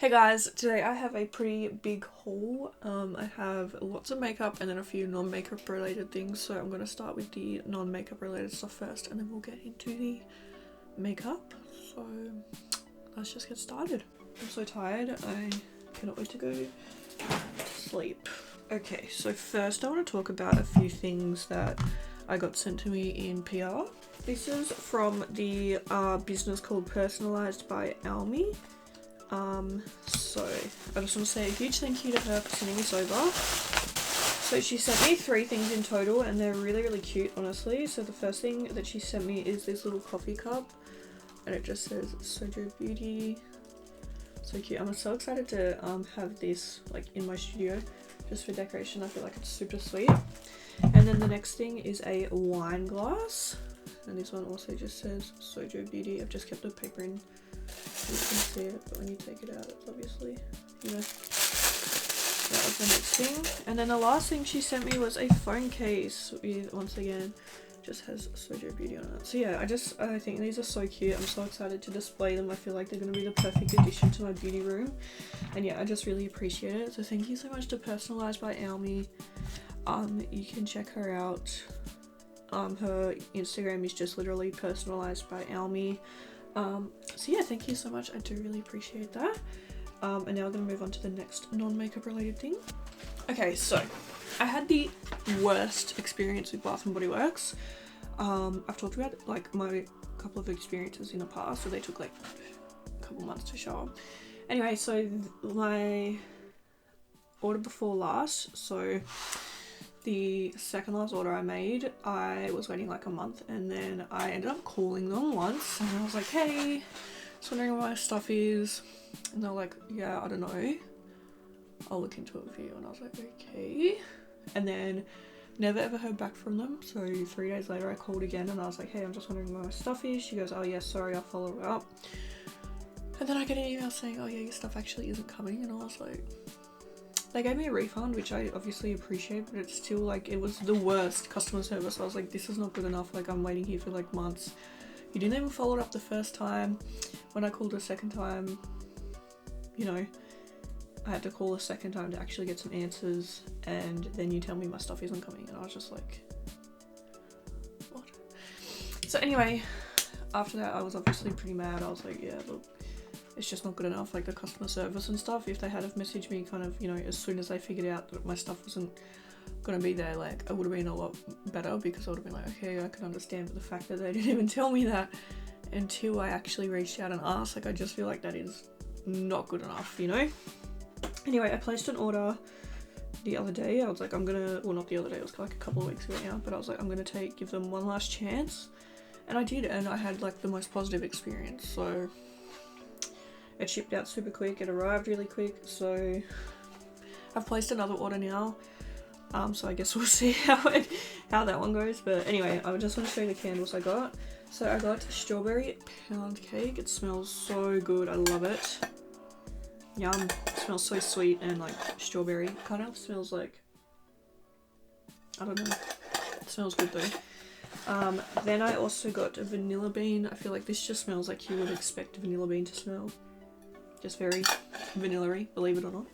Hey guys, today I have a pretty big haul. I have lots of makeup and then a few non-makeup related things, so I'm going to start with the non-makeup related stuff first and then we'll get into the makeup. So let's just get started. I'm so tired, I cannot wait to go to sleep. Okay, so first I want to talk about a few things that I got sent to me in PR. This is from the business called Personalized by Almi. So I just want to say a huge thank you to her for sending this over. So she sent me 3 things in total and they're really cute, honestly. So the first thing that she sent me is this little coffee cup and it just says SoJo Beauty. So cute. I'm so excited to have this like in my studio just for decoration. I feel like it's super sweet. And then the next thing is a wine glass, and this one also just says SoJo Beauty. I've just kept the paper in. You can see it, but when you take it out, it's obviously, you know, that was the next thing. And then the last thing she sent me was a phone case with, once again, just has SoJo Beauty on it. So yeah, I think these are so cute. I'm so excited to display them. I feel like they're going to be the perfect addition to my beauty room. And yeah, I just really appreciate it. So thank you so much to Personalized by Almi. You can check her out. Her Instagram is just literally Personalized by Almi. So yeah, thank you so much. I do really appreciate that. And now we're gonna move on to the next non-makeup related thing. Okay, so I had the worst experience with Bath & Body Works. I've talked about like my couple of experiences in the past, so they took like a couple months to show up. Anyway, so my order before last, so the second last order I made, I was waiting like a month and then I ended up calling them once and I was like, hey, just wondering where my stuff is. And they're like, yeah, I don't know, I'll look into it for you. And I was like, okay. And then never ever heard back from them. So 3 days later I called again and I was like, hey, I'm just wondering where my stuff is. She goes, oh yeah, sorry, I'll follow up. And then I get an email saying, oh yeah, your stuff actually isn't coming. And I was like, they gave me a refund, which I obviously appreciate, but it's still like, it was the worst customer service. I was like, this is not good enough. Like, I'm waiting here for like months. You didn't even follow it up the first time. When I called a second time, you know, I had to call a second time to actually get some answers, and then you tell me my stuff isn't coming, and I was just like, what? So anyway, after that I was obviously pretty mad. I was like, yeah, look, it's just not good enough, like the customer service and stuff. If they had have messaged me kind of, you know, as soon as they figured out that my stuff wasn't gonna be there, like, I would have been a lot better, because I would have been like, okay, I can understand, but the fact that they didn't even tell me that until I actually reached out and asked, like, I just feel like that is not good enough, you know? Anyway, I placed an order the other day. I was like, I'm gonna, well, not the other day, it was like a couple of weeks ago now, but I was like, I'm gonna give them one last chance, and I did, and I had like the most positive experience. So it shipped out super quick, it arrived really quick, so I've placed another order now. So I guess we'll see how that one goes. But anyway, I just want to show you the candles I got. So I got strawberry pound cake. It smells so good, I love it. Yum. It smells so sweet and like strawberry. Kind of smells like, I don't know, it smells good though. Then I also got a vanilla bean. I feel like this just smells like you would expect a vanilla bean to smell. Just very vanilla-y, believe it or not.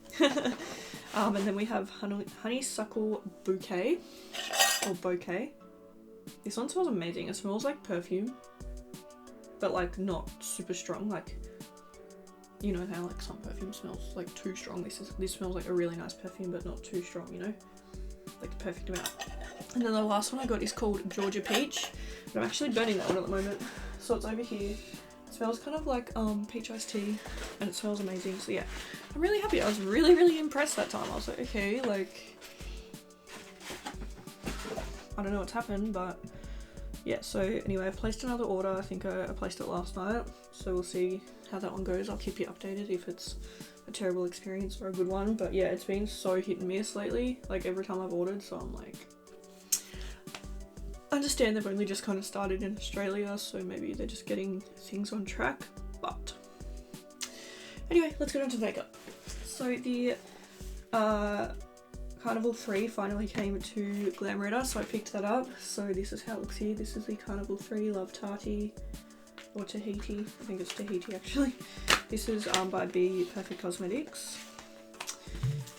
And then we have honeysuckle bouquet, or bouquet. This one smells amazing. It smells like perfume, but like not super strong. Like, you know how like some perfume smells like too strong. This smells like a really nice perfume, but not too strong, you know? Like the perfect amount. And then the last one I got is called Georgia Peach, but I'm actually burning that one at the moment. So it's over here. It smells kind of like peach iced tea, and it smells amazing. So yeah, I'm really happy. I was really impressed that time. I was like, okay, like, I don't know what's happened, but yeah. So anyway, I've placed another order. I think I placed it last night, so we'll see how that one goes. I'll keep you updated if it's a terrible experience or a good one. But yeah, it's been so hit and miss lately, like every time I've ordered. So I'm like, I understand they've only just kind of started in Australia, so maybe they're just getting things on track. But anyway, let's get on to makeup. So the Carnival 3 finally came to Glamorita, so I picked that up. So this is how it looks here. This is the Carnival 3 Love Tati or Tahiti. I think it's Tahiti actually. This is by Be Perfect Cosmetics.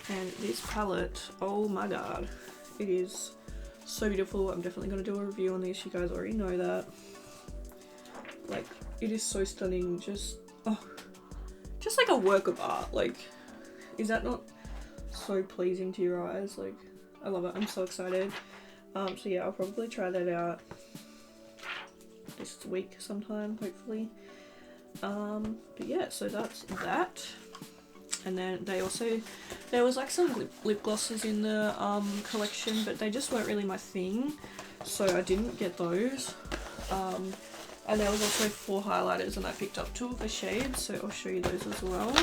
And this palette, oh my god, it is so beautiful. I'm definitely going to do a review on this. You guys already know that. Like, it is so stunning. Just like a work of art. Like, is that not so pleasing to your eyes? Like, I love it. I'm so excited. So yeah, I'll probably try that out this week sometime, hopefully. But yeah, so that's that. And then there was like some lip glosses in the collection, but they just weren't really my thing, so I didn't get those. And there was also 4 highlighters, and I picked up 2 of the shades, so I'll show you those as well.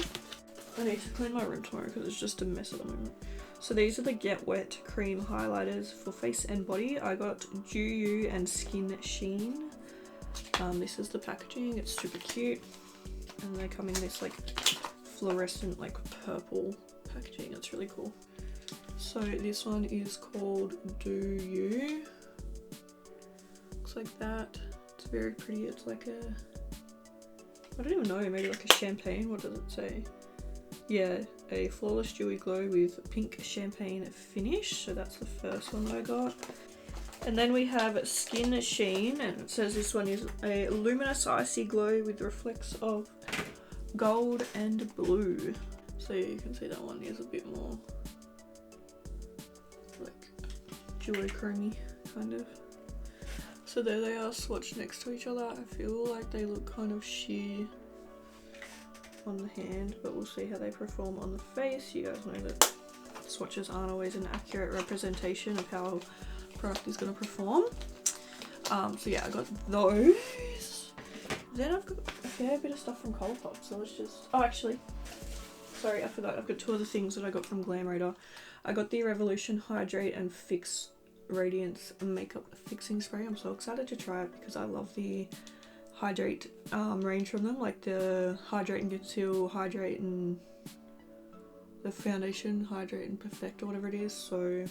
I need to clean my room tomorrow because it's just a mess at the moment. So these are the Get Wet cream highlighters for face and body. I got Dew You and Skin Sheen. This is the packaging. It's super cute, and they come in this like fluorescent like purple packaging. It's really cool. So this one is called Do You. Looks like that. It's very pretty. It's like a, I don't even know, maybe like a champagne. What does it say? Yeah, a flawless dewy glow with pink champagne finish. So that's the first one that I got. And then we have Skin Sheen, and it says this one is a luminous icy glow with reflects of gold and blue. So you can see that one is a bit more like duochrome kind of. So there they are swatched next to each other. I feel like they look kind of sheer on the hand, but we'll see how they perform on the face. You guys know that swatches aren't always an accurate representation of how a product is going to perform. So yeah, I got those. Then I've got a fair bit of stuff from Colourpop, so let's just... Oh, actually, sorry, I forgot. I've got 2 other things that I got from Glam Radar. I got the Revolution Hydrate and Fix Radiance Makeup Fixing Spray. I'm so excited to try it because I love the Hydrate range from them, like the Hydrate and Conceal, Hydrate and the Foundation, Hydrate and Perfect or whatever it is. So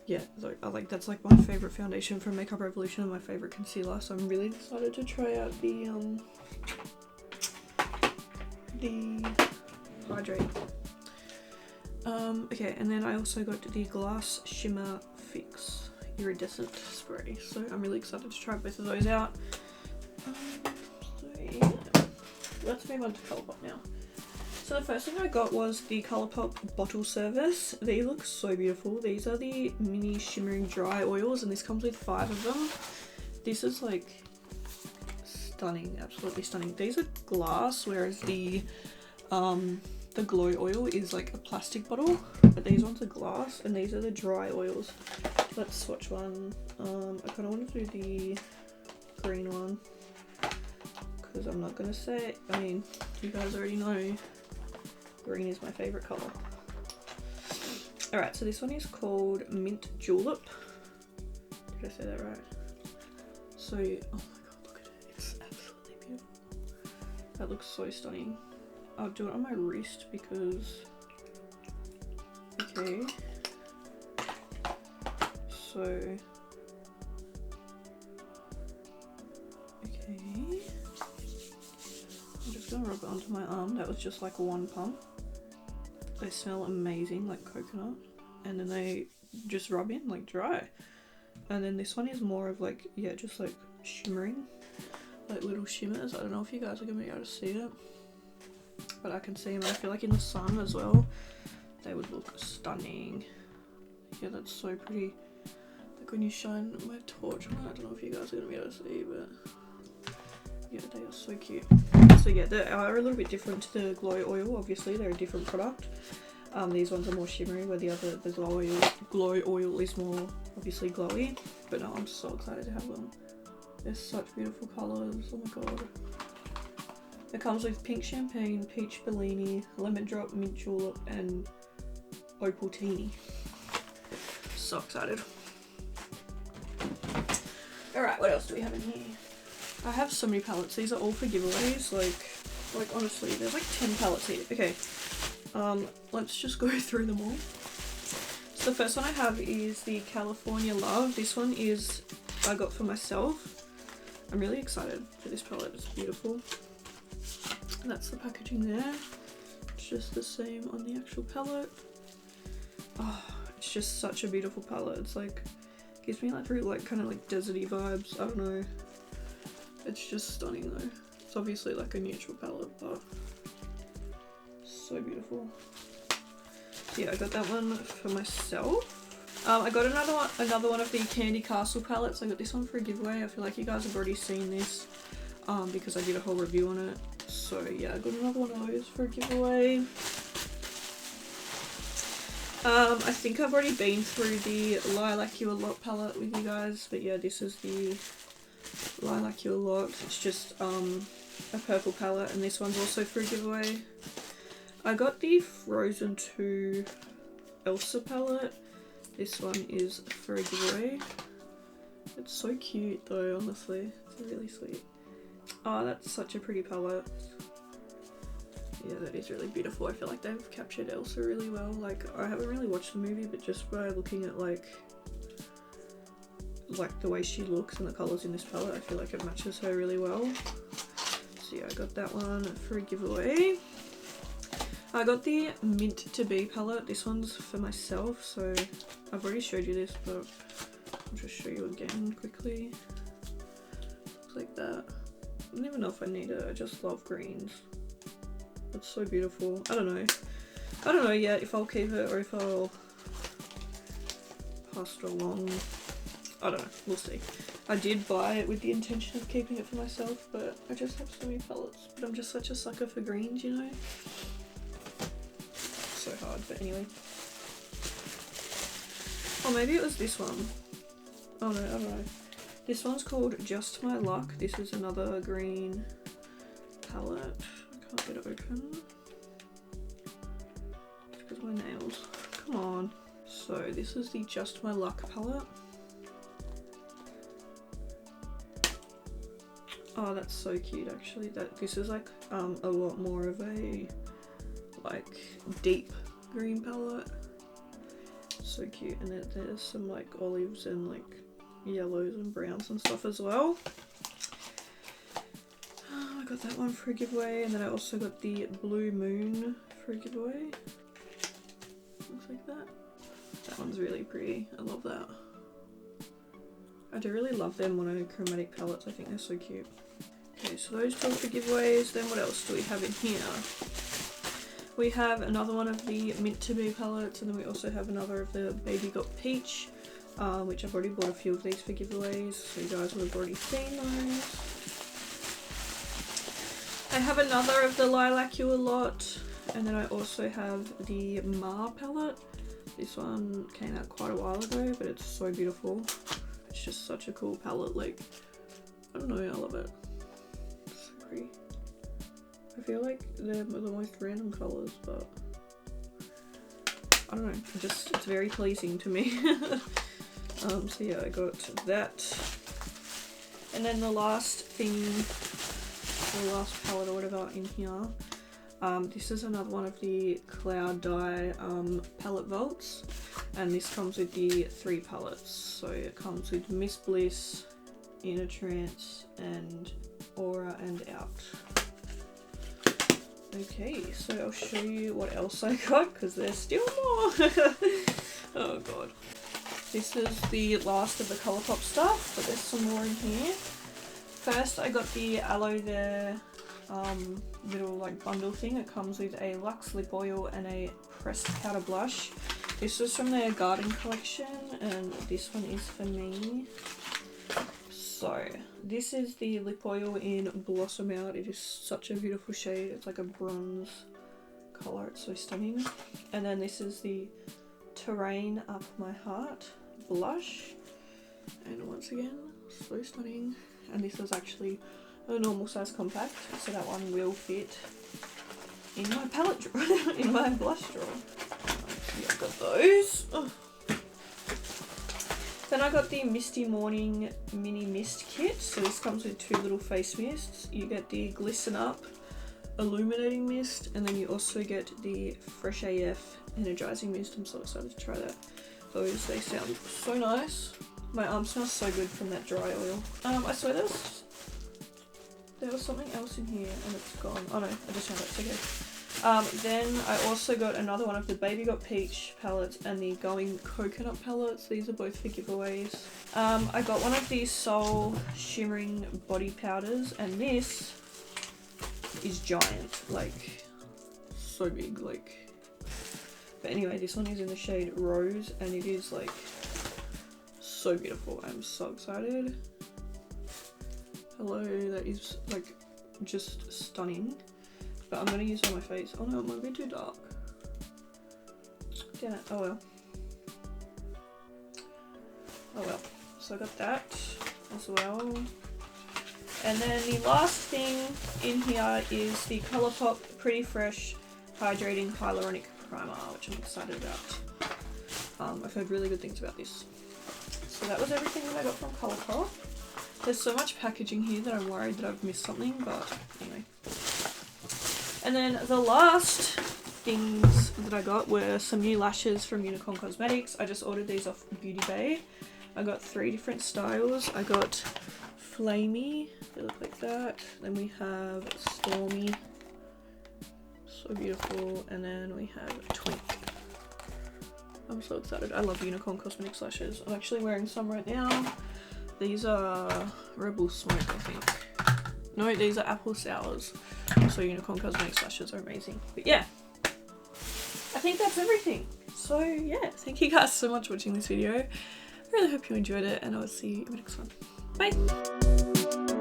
yeah, so I like, that's like my favourite foundation from Makeup Revolution and my favourite concealer, so I'm really excited to try out the Hydrate. Okay, and then I also got the Glass Shimmer Fix Iridescent Spray, so I'm really excited to try both of those out. So yeah, let's move on to Colourpop now. So the first thing I got was the Colourpop Bottle Service. They look so beautiful. These are the mini shimmering dry oils, and this comes with 5 of them. This is like stunning, absolutely stunning. These are glass, whereas the glow oil is like a plastic bottle, but these ones are glass, and these are the dry oils. Let's swatch one. I kind of want to do the green one because I'm not gonna say, I mean, you guys already know green is my favorite color. Alright, so this one is called Mint Julep. Did I say that right? So, oh my god, look at it. It's absolutely beautiful. That looks so stunning. I'll do it on my wrist because, okay, so, okay, I'm just gonna rub it onto my arm. That was just like 1 pump. They smell amazing, like coconut, and then they just rub in like dry. And then this one is more of like, yeah, just like shimmering, like little shimmers. I don't know if you guys are gonna be able to see it, but I can see them. I feel like in the sun as well, they would look stunning. Yeah, that's so pretty. Like when you shine my torch on it, I don't know if you guys are gonna be able to see, but yeah, they are so cute. So yeah, they are a little bit different to the glow oil. Obviously, they're a different product. These ones are more shimmery, where the glow oil is more obviously glowy. But no, I'm so excited to have them. They're such beautiful colours. Oh my god. It comes with pink champagne, peach bellini, lemon drop, mint julep, and opal teeny. So excited. Alright, what else do we have in here? I have so many palettes. These are all for giveaways. Like honestly, there's like 10 palettes here. Okay, let's just go through them all. So the first one I have is the California Love. This one is I got for myself. I'm really excited for this palette. It's beautiful. And that's the packaging there. It's just the same on the actual palette. Oh, it's just such a beautiful palette. It's like, gives me like really like kind of like deserty vibes. I don't know. It's just stunning though. It's obviously like a neutral palette, but so beautiful. So yeah, I got that one for myself. I got another one of the Candy Castle palettes. I got this one for a giveaway. I feel like you guys have already seen this because I did a whole review on it. So yeah, I got another one of those for a giveaway. I think I've already been through the Lilac You A Lot palette with you guys, but yeah, this is the Lilac You A Lot. It's just a purple palette, and this one's also for a giveaway. I got the Frozen 2 Elsa palette. This one is for a giveaway. It's so cute though, honestly. It's really sweet. Oh, that's such a pretty palette. Yeah, that is really beautiful. I feel like they've captured Elsa really well. Like, I haven't really watched the movie, but just by looking at like the way she looks and the colours in this palette, I feel like it matches her really well. So yeah, I got that one for a giveaway. I got the Mint to Be palette. This one's for myself, so I've already showed you this, but I'll just show you again quickly. Looks like that. I don't even know if I need it. I just love greens. It's so beautiful. I don't know. I don't know yet if I'll keep it or if I'll pass it along. I don't know. We'll see. I did buy it with the intention of keeping it for myself, but I just have so many palettes. But I'm just such a sucker for greens, you know? So hard, but anyway. Oh, maybe it was this one. Oh no, I don't know. This one's called Just My Luck. This is another green palette. I can't get it open. It's because of my nails. Come on. So this is the Just My Luck palette. Oh, that's so cute actually. This is like a lot more of a like deep green palette. So cute, and there's some like olives and like yellows and browns and stuff as well. I got that one for a giveaway, and then I also got the Blue Moon for a giveaway. Looks like that. That one's really pretty. I love that. I do really love them monochromatic palettes. I think they're so cute. Okay, so those two for giveaways. Then what else do we have in here? We have another one of the Mint to Be palettes, and then we also have another of the Baby Got Peach, which I've already bought a few of these for giveaways, so you guys would have already seen those. I have another of the Lilac You A Lot, and then I also have the Ma palette. This one came out quite a while ago, but it's so beautiful. It's just such a cool palette. Like, I don't know, I love it. It's so pretty. I feel like they're the most random colours, but I don't know, it's very pleasing to me. So yeah, I got that. And then the last thing, the last palette or whatever in here, this is another one of the Cloud Dye palette vaults, and this comes with the 3 palettes. So it comes with Miss Bliss, Inner Trance, and Aura and Out. Okay, so I'll show you what else I got, because there's still more. Oh god. This is the last of the Colourpop stuff, but there's some more in here. First, I got the Aloe There little like bundle thing. It comes with a Luxe lip oil and a pressed powder blush. This was from their garden collection, and this one is for me. So this is the lip oil in Blossom Out. It is such a beautiful shade. It's like a bronze colour. It's so stunning. And then this is the Terrain Up My Heart blush. And once again, so stunning. And this is actually a normal size compact, so that one will fit in my palette drawer, in my blush drawer. Yeah, I've got those. Oh. Then I got the Misty Morning Mini Mist Kit. So this comes with 2 little face mists. You get the Glisten Up Illuminating Mist, and then you also get the Fresh AF Energizing Mist. I'm so excited to try that. Those, they sound so nice. My arm smells so good from that dry oil. I swear There was something else in here and it's gone. Oh no, I just found it. It's okay. Then I also got another one of the Baby Got Peach palettes and the Going Coconut palettes. These are both for giveaways. I got one of these Soul Shimmering Body Powders, and this is giant, like so big, like. But anyway, this one is in the shade Rose and it is like so beautiful. I'm so excited. Hello, that is like just stunning. But I'm gonna use it on my face. Oh no, it might be too dark. Damn it, oh well. Oh well. So I got that as well. And then the last thing in here is the Colourpop Pretty Fresh Hydrating Hyaluronic Primer, which I'm excited about. I've heard really good things about this. So that was everything that I got from Colourpop. There's so much packaging here that I'm worried that I've missed something, but anyway. And then the last things that I got were some new lashes from Unicorn Cosmetics. I just ordered these off Beauty Bay. I got 3 different styles. I got Flamey, they look like that. Then we have Stormy, so beautiful. And then we have Twink. I'm so excited. I love Unicorn Cosmetics lashes. I'm actually wearing some right now. These are Rebel Smoke, I think. No, these are Apple Sours. So Unicorn Cosmetics lashes are amazing. But yeah, I think that's everything. So yeah, thank you guys so much for watching this video. I really hope you enjoyed it and I will see you in the next one. Bye!